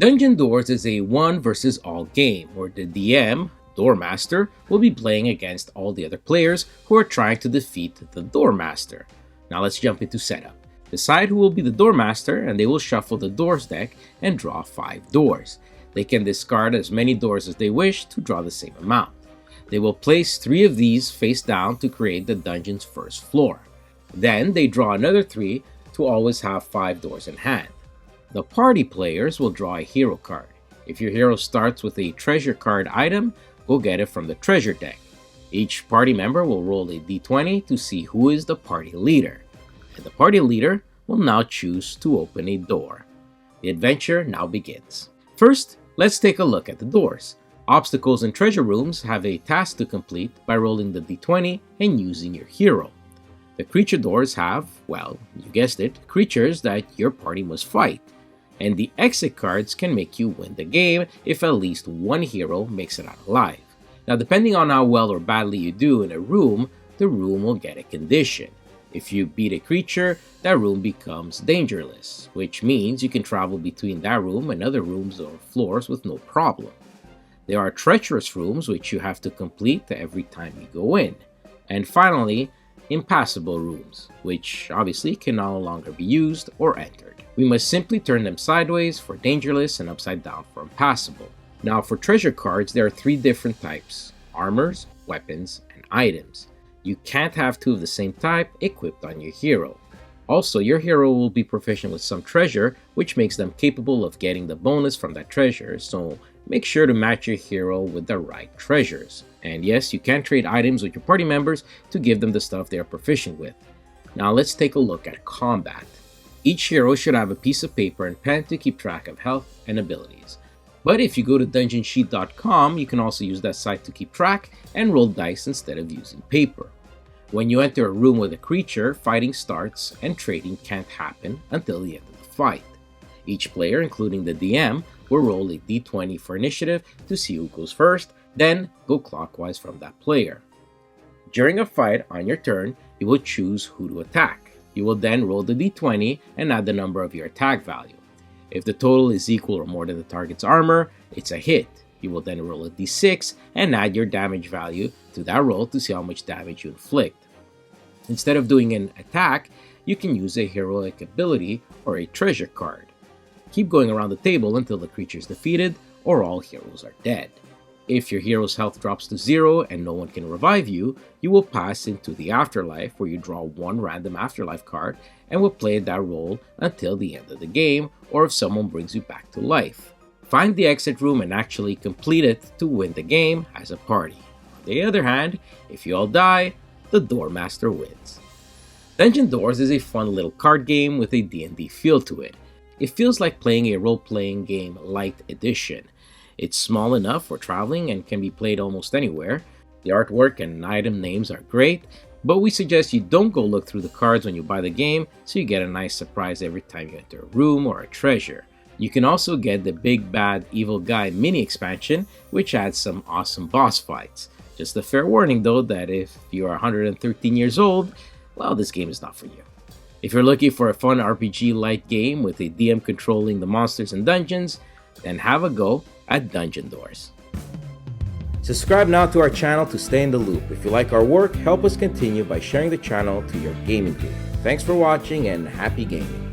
Dungeon Doors is a one versus all game where the DM, Doormaster, will be playing against all the other players who are trying to defeat the Doormaster. Now let's jump into setup. Decide who will be the Doormaster and they will shuffle the Doors deck and draw 5 doors. They can discard as many doors as they wish to draw the same amount. They will place 3 of these face down to create the dungeon's first floor. Then they draw another 3 to always have 5 doors in hand. The party players will draw a hero card. If your hero starts with a treasure card item, go get it from the treasure deck. Each party member will roll a d20 to see who is the party leader. And the party leader will now choose to open a door. The adventure now begins. First, let's take a look at the doors. Obstacles and treasure rooms have a task to complete by rolling the d20 and using your hero. The creature doors have, well, you guessed it, creatures that your party must fight. And the exit cards can make you win the game if at least one hero makes it out alive. Now, depending on how well or badly you do in a room, the room will get a condition. If you beat a creature, that room becomes dangerless, which means you can travel between that room and other rooms or floors with no problem. There are treacherous rooms which you have to complete every time you go in. And finally, impassable rooms, which obviously can no longer be used or entered. We must simply turn them sideways for dangerous and upside down for impassable. Now for treasure cards, there are 3 different types: armors, weapons, and items. You can't have 2 of the same type equipped on your hero. Also, your hero will be proficient with some treasure, which makes them capable of getting the bonus from that treasure, so make sure to match your hero with the right treasures. And yes, you can trade items with your party members to give them the stuff they are proficient with. Now let's take a look at combat. Each hero should have a piece of paper and pen to keep track of health and abilities. But if you go to DungeonSheet.com, you can also use that site to keep track and roll dice instead of using paper. When you enter a room with a creature, fighting starts and trading can't happen until the end of the fight. Each player, including the DM, will roll a d20 for initiative to see who goes first, then go clockwise from that player. During a fight on your turn, you will choose who to attack. You will then roll the d20 and add the number of your attack value. If the total is equal or more than the target's armor, it's a hit. You will then roll a d6 and add your damage value to that roll to see how much damage you inflict. Instead of doing an attack, you can use a heroic ability or a treasure card. Keep going around the table until the creature is defeated or all heroes are dead. If your hero's health drops to 0 and no one can revive you, you will pass into the afterlife where you draw 1 random afterlife card and will play that role until the end of the game, or if someone brings you back to life. Find the exit room and actually complete it to win the game as a party. On the other hand, if you all die, the Doormaster wins. Dungeon Doors is a fun little card game with a D&D feel to it. It feels like playing a role-playing game light edition. It's small enough for traveling and can be played almost anywhere. The artwork and item names are great, but we suggest you don't go look through the cards when you buy the game, so you get a nice surprise every time you enter a room or a treasure. You can also get the Big Bad Evil Guy mini expansion, which adds some awesome boss fights. Just a fair warning though that if you are 113 years old, well, this game is not for you. If you're looking for a fun RPG-like game with a DM controlling the monsters and dungeons, then have a go at Dungeon Doors. Subscribe now to our channel to stay in the loop. If you like our work, help us continue by sharing the channel to your gaming group. Thanks for watching and happy gaming.